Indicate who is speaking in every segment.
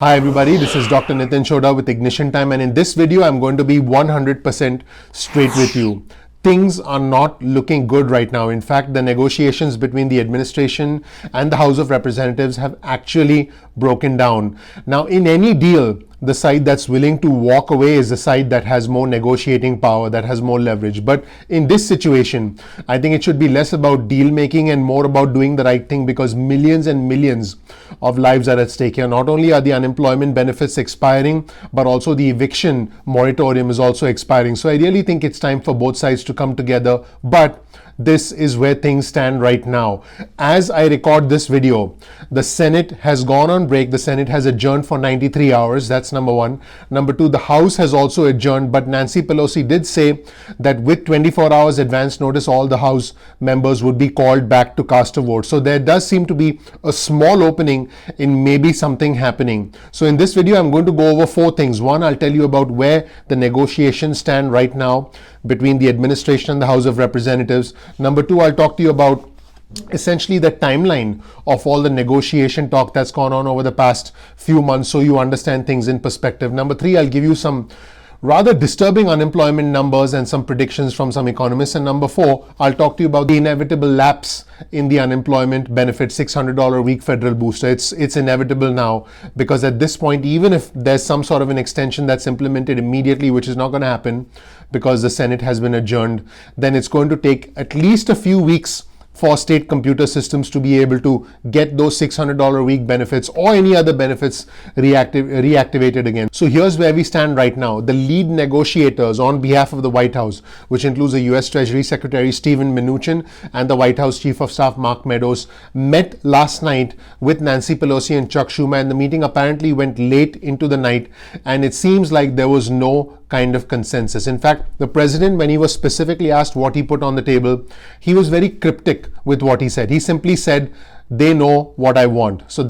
Speaker 1: Hi everybody, this is Dr. Nitin Chhoda with Ignition Time, and in this video I'm going to be 100% straight with you. Things are not looking good right now. In fact, the negotiations between the administration and the House of Representatives have actually broken down. Now, in any deal, the side that's willing to walk away is the side that has more negotiating power, that has more leverage. But in this situation, I think it should be less about deal making and more about doing the right thing, because millions and millions of lives are at stake here. Not only are the unemployment benefits expiring, but also the eviction moratorium is also expiring. So I really think it's time for both sides to come together. But this is where things stand right now. As I record this video, the Senate has gone on break. The Senate has adjourned for 93 hours. That's number one. Number two, the House has also adjourned, but Nancy Pelosi did say that with 24 hours advance notice, all the House members would be called back to cast a vote. So there does seem to be a small opening in maybe something happening. So in this video, I'm going to go over four things. One, I'll tell you about where the negotiations stand right now between the administration and the House of Representatives. Number two, I'll talk to you about essentially the timeline of all the negotiation talk that's gone on over the past few months, so you understand things in perspective. Number three, I'll give you some rather disturbing unemployment numbers and some predictions from some economists. And number four, I'll talk to you about the inevitable lapse in the unemployment benefit, $600 a week federal booster. It's inevitable now, because at this point, even if there's some sort of an extension that's implemented immediately, which is not going to happen because the Senate has been adjourned, then it's going to take at least a few weeks for state computer systems to be able to get those $600 a week benefits or any other benefits reactivated again. So here's where we stand right now. The lead negotiators on behalf of the White House, which includes the U.S. Treasury Secretary Steven Mnuchin and the White House Chief of Staff Mark Meadows, met last night with Nancy Pelosi and Chuck Schumer, and the meeting apparently went late into the night, and it seems like there was no kind of consensus. In fact, the president, when he was specifically asked what he put on the table, he was very cryptic with what he said. He simply said, "They know what I want." So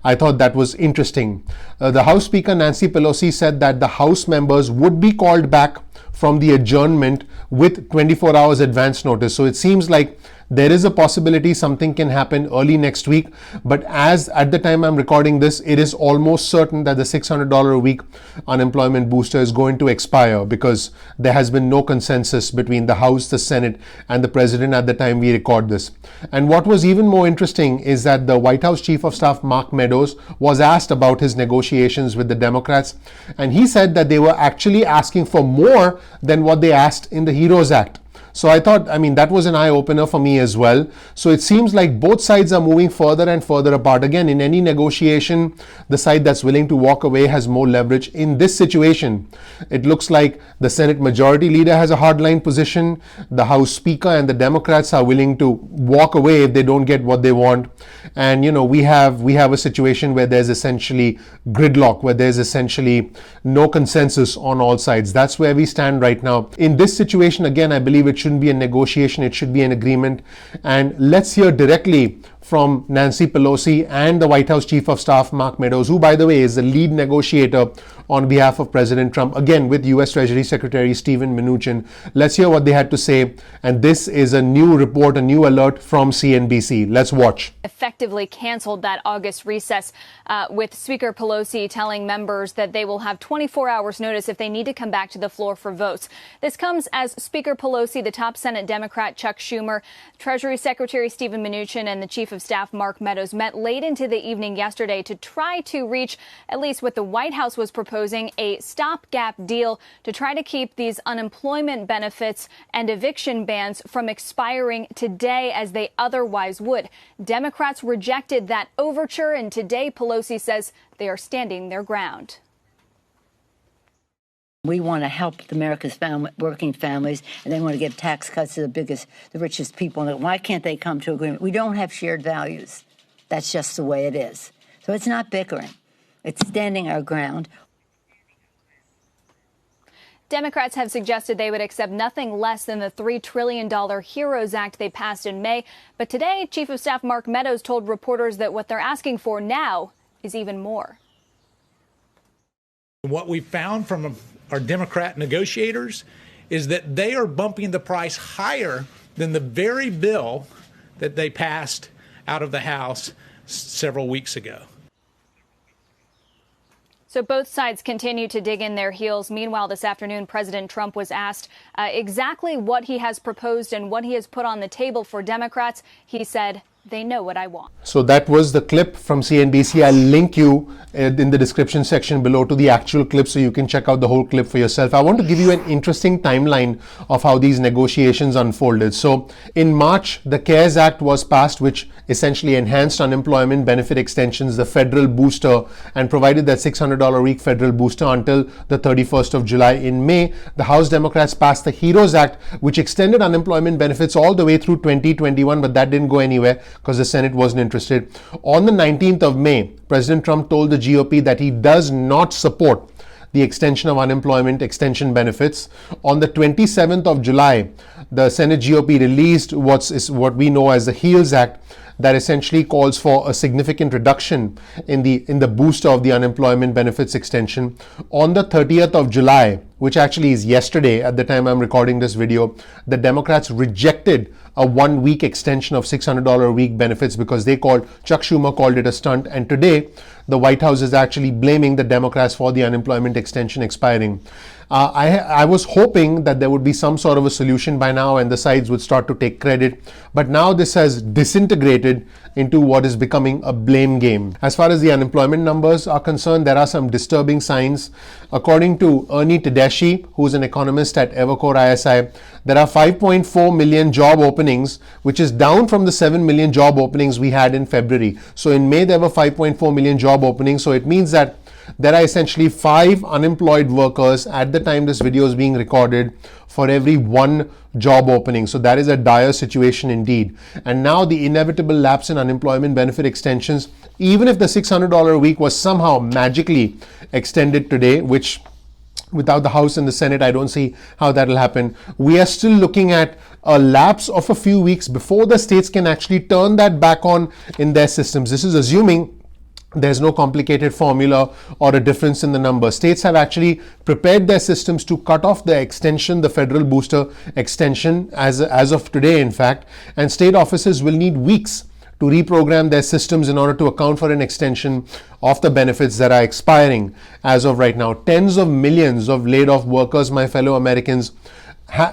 Speaker 1: I thought that was interesting. The House Speaker Nancy Pelosi said that the House members would be called back from the adjournment with 24 hours advance notice. So it seems like there is a possibility something can happen early next week, but as at the time I'm recording this, it is almost certain that the $600 a week unemployment booster is going to expire, because there has been no consensus between the House, the Senate, and the President at the time we record this. And what was even more interesting is that the White House Chief of Staff Mark Meadows was asked about his negotiations with the Democrats, and he said that they were actually asking for more than what they asked in the HEROES Act. So I thought, that was an eye-opener for me as well. So it seems like both sides are moving further and further apart. Again, in any negotiation, the side that's willing to walk away has more leverage. In this situation, it looks like the Senate Majority Leader has a hardline position. The House Speaker and the Democrats are willing to walk away if they don't get what they want. And, we have a situation where there's essentially gridlock, where there's essentially no consensus on all sides. That's where we stand right now. In this situation, again, I believe it shouldn't be a negotiation, it should be an agreement. And let's hear directly from Nancy Pelosi and the White House Chief of Staff Mark Meadows, who, by the way, is the lead negotiator on behalf of President Trump, again with U.S. Treasury Secretary Steven Mnuchin. Let's hear what they had to say. And this is a new report, a new alert from CNBC. Let's watch.
Speaker 2: Effectively canceled that August recess, with Speaker Pelosi telling members that they will have 24 hours notice if they need to come back to the floor for votes. This comes as Speaker Pelosi, the top Senate Democrat Chuck Schumer, Treasury Secretary Steven Mnuchin, and the Chief of Staff Mark Meadows met late into the evening yesterday to try to reach at least what the White House was proposing, a stopgap deal to try to keep these unemployment benefits and eviction bans from expiring today as they otherwise would. Democrats rejected that overture, and today Pelosi says they are standing their ground.
Speaker 3: We want to help America's working families, and they want to give tax cuts to the richest people. Why can't they come to agreement? We don't have shared values. That's just the way it is. So it's not bickering. It's standing our ground.
Speaker 2: Democrats have suggested they would accept nothing less than the $3 trillion HEROES Act they passed in May. But today, Chief of Staff Mark Meadows told reporters that what they're asking for now is even more.
Speaker 4: What we found from our Democrat negotiators is that they are bumping the price higher than the very bill that they passed out of the House several weeks ago.
Speaker 2: So both sides continue to dig in their heels. Meanwhile, this afternoon, President Trump was asked exactly what he has proposed and what he has put on the table for Democrats. He said, "They know what I want."
Speaker 1: So that was the clip from CNBC. I'll link you in the description section below to the actual clip so you can check out the whole clip for yourself. I want to give you an interesting timeline of how these negotiations unfolded. So in March, the CARES Act was passed, which essentially enhanced unemployment benefit extensions, the federal booster, and provided that $600 a week federal booster until the 31st of July. In May, the House Democrats passed the HEROES Act, which extended unemployment benefits all the way through 2021, but that didn't go anywhere because the Senate wasn't interested. On the 19th of May, President Trump told the GOP that he does not support the extension of unemployment extension benefits. On the 27th of July, the Senate GOP released what we know as the HEALS Act, that essentially calls for a significant reduction in the booster of the unemployment benefits extension. On the 30th of July, which actually is yesterday at the time I'm recording this video, the Democrats rejected a 1 week extension of $600 a week benefits because Chuck Schumer called it a stunt. And today, the White House is actually blaming the Democrats for the unemployment extension expiring. I was hoping that there would be some sort of a solution by now and the sides would start to take credit, but now this has disintegrated into what is becoming a blame game. As far as the unemployment numbers are concerned, there are some disturbing signs. According to Ernie Tedeschi, who is an economist at Evercore ISI, there are 5.4 million job openings, which is down from the 7 million job openings we had in February. So in May, there were 5.4 million job openings. So it means that there are essentially 5 unemployed workers at the time this video is being recorded for every 1 job opening. So that is a dire situation indeed. And now the inevitable lapse in unemployment benefit extensions, even if the $600 a week was somehow magically extended today, which without the House and the Senate, I don't see how that will happen. We are still looking at a lapse of a few weeks before the states can actually turn that back on in their systems. This is assuming there's no complicated formula or a difference in the number. States have actually prepared their systems to cut off the extension, the federal booster extension as of today, in fact, and state offices will need weeks to reprogram their systems in order to account for an extension of the benefits that are expiring as of right now. Tens of millions of laid off workers, my fellow Americans,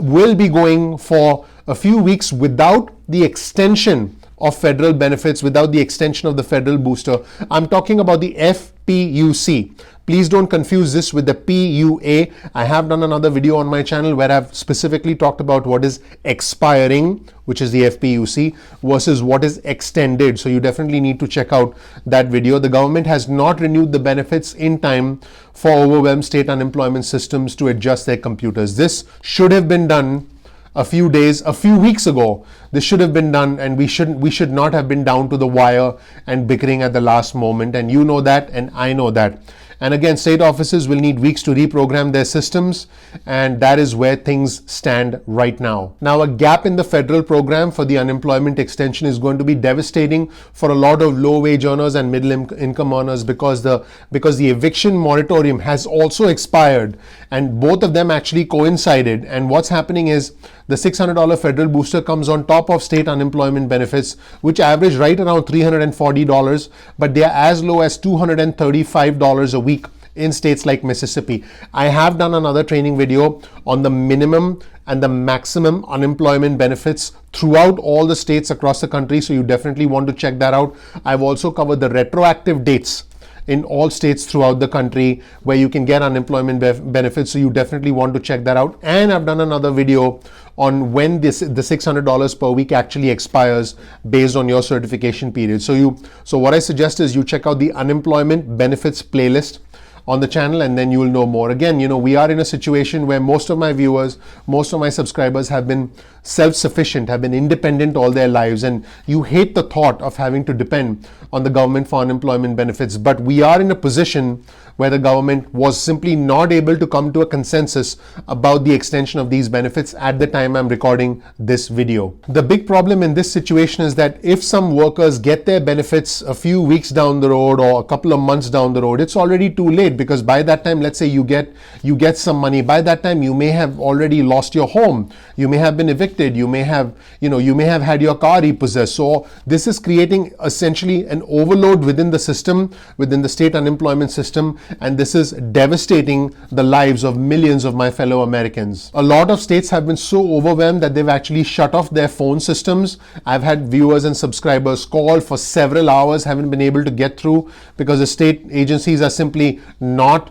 Speaker 1: will be going for a few weeks without the extension of federal benefits, without the extension of the federal booster. I'm talking about the FPUC. Please don't confuse this with the PUA. I have done another video on my channel where I've specifically talked about what is expiring, which is the FPUC, versus what is extended. So you definitely need to check out that video. The government has not renewed the benefits in time for overwhelmed state unemployment systems to adjust their computers. This should have been done a few weeks ago. This should have been done, and we should not have been down to the wire and bickering at the last moment. And you know that, and I know that. And again, state offices will need weeks to reprogram their systems, and that is where things stand right now. Now, a gap in the federal program for the unemployment extension is going to be devastating for a lot of low-wage earners and middle-income earners because the eviction moratorium has also expired, and both of them actually coincided. And what's happening is the $600 federal booster comes on top of state unemployment benefits, which average right around $340, but they are as low as $235 a week in states like Mississippi. I have done another training video on the minimum and the maximum unemployment benefits throughout all the states across the country, so you definitely want to check that out. I've also covered the retroactive dates in all states throughout the country where you can get unemployment benefits, so you definitely want to check that out. And I've done another video on when the $600 per week actually expires based on your certification period. So what I suggest is you check out the unemployment benefits playlist on the channel, and then you will know more. Again, we are in a situation where most of my viewers, most of my subscribers have been self-sufficient, have been independent all their lives, and you hate the thought of having to depend on the government for unemployment benefits. But we are in a position where the government was simply not able to come to a consensus about the extension of these benefits at the time I'm recording this video. The big problem in this situation is that if some workers get their benefits a few weeks down the road or a couple of months down the road, it's already too late Because by that time, let's say you get some money. By that time, you may have already lost your home. You may have been evicted. You may have had your car repossessed. So this is creating essentially an overload within the system, within the state unemployment system, and this is devastating the lives of millions of my fellow Americans. A lot of states have been so overwhelmed that they've actually shut off their phone systems. I've had viewers and subscribers call for several hours, haven't been able to get through because the state agencies are simply not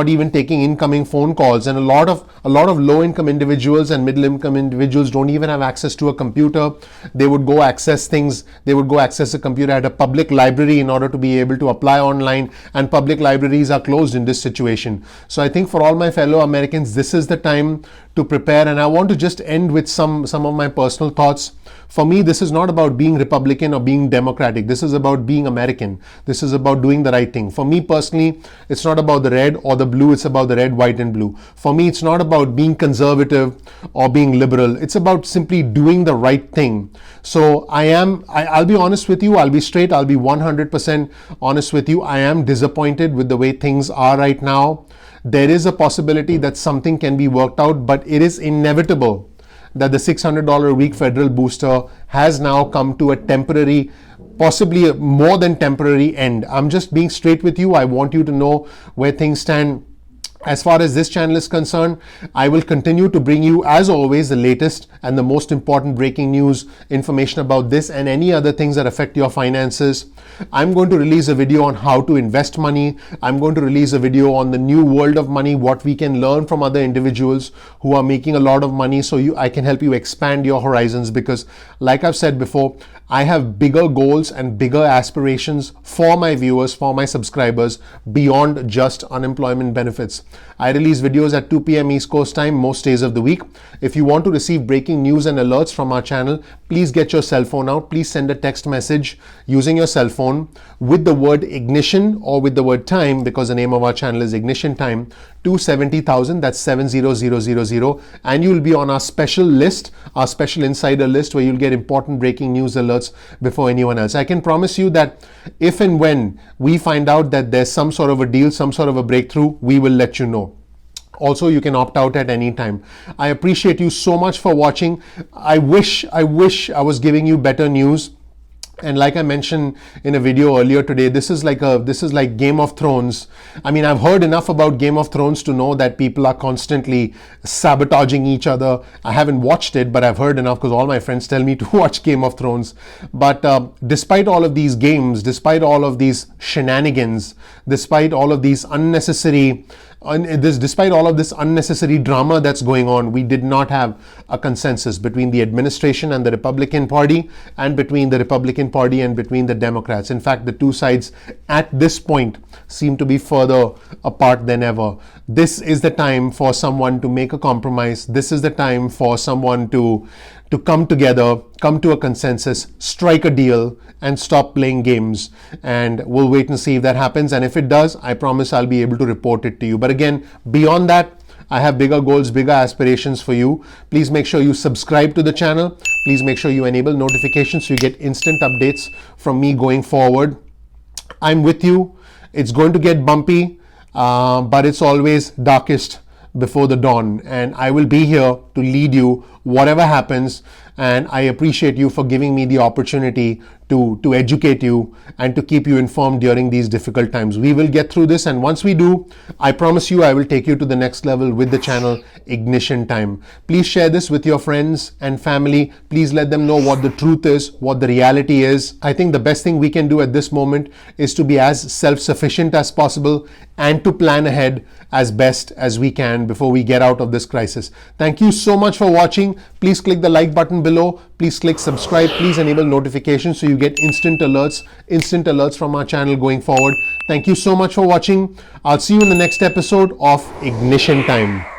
Speaker 1: even taking incoming phone calls, and a lot of low-income individuals and middle-income individuals don't even have access to a computer. They would go access things. They would go access a computer at a public library in order to be able to apply online, and public libraries are closed in this situation. So I think for all my fellow Americans, this is the time to prepare. And I want to just end with some of my personal thoughts. For me, this is not about being Republican or being Democratic. This is about being American. This is about doing the right thing. For me personally, it's not about the red or the blue. It's about the red, white, and blue. For me, it's not about being conservative or being liberal. It's about simply doing the right thing. So I'll be honest with you. I'll be straight. I'll be 100% honest with you. I am disappointed with the way things are right now. There is a possibility that something can be worked out, but it is inevitable that the $600 a week federal booster has now come to a temporary, possibly a more than temporary end. I'm just being straight with you. I want you to know where things stand. As far as this channel is concerned, I will continue to bring you, as always, the latest and the most important breaking news, information about this and any other things that affect your finances. I'm going to release a video on how to invest money. I'm going to release a video on the new world of money, what we can learn from other individuals who are making a lot of money, so I can help you expand your horizons, because like I've said before, I have bigger goals and bigger aspirations for my viewers, for my subscribers, beyond just unemployment benefits. I release videos at 2 p.m. East Coast time most days of the week. If you want to receive breaking news and alerts from our channel, please get your cell phone out. Please send a text message using your cell phone with the word ignition or with the word time, because the name of our channel is Ignition Time, to 70,000. That's 70000, and you'll be on our special list, our special insider list, where you'll get important breaking news alerts before anyone else. I can promise you that if and when we find out that there's some sort of a deal, some sort of a breakthrough, we will let you know. Also, you can opt out at any time. I appreciate you so much for watching. I wish I was giving you better news. And like I mentioned in a video earlier today, this is like Game of Thrones. I mean, I've heard enough about Game of Thrones to know that people are constantly sabotaging each other. I haven't watched it, but I've heard enough because all my friends tell me to watch Game of Thrones. But despite all of these games, despite all of these shenanigans, despite all of these despite all of this unnecessary drama that's going on, we did not have a consensus between the administration and the Republican Party, and between the Republican Party and between the Democrats. In fact, the two sides at this point seem to be further apart than ever. This is the time for someone to make a compromise. This is the time for someone to come together, come to a consensus, strike a deal, and stop playing games. And we'll wait and see if that happens. And if it does, I promise I'll be able to report it to you. But again, beyond that, I have bigger goals, bigger aspirations for you. Please make sure you subscribe to the channel. Please make sure you enable notifications so you get instant updates from me going forward. I'm with you. It's going to get bumpy, but it's always darkest before the dawn, and I will be here to lead you whatever happens. And I appreciate you for giving me the opportunity to educate you and to keep you informed during these difficult times. We will get through this, and once we do, I promise you I will take you to the next level with the channel Ignition Time. Please share this with your friends and family. Please let them know what the truth is, what the reality is. I think the best thing we can do at this moment is to be as self-sufficient as possible and to plan ahead as best as we can before we get out of this crisis. Thank you so much for watching. Please click the like button below. Please click subscribe. Please enable notifications so you get instant alerts from our channel going forward. Thank you so much for watching. I'll see you in the next episode of Ignition Time.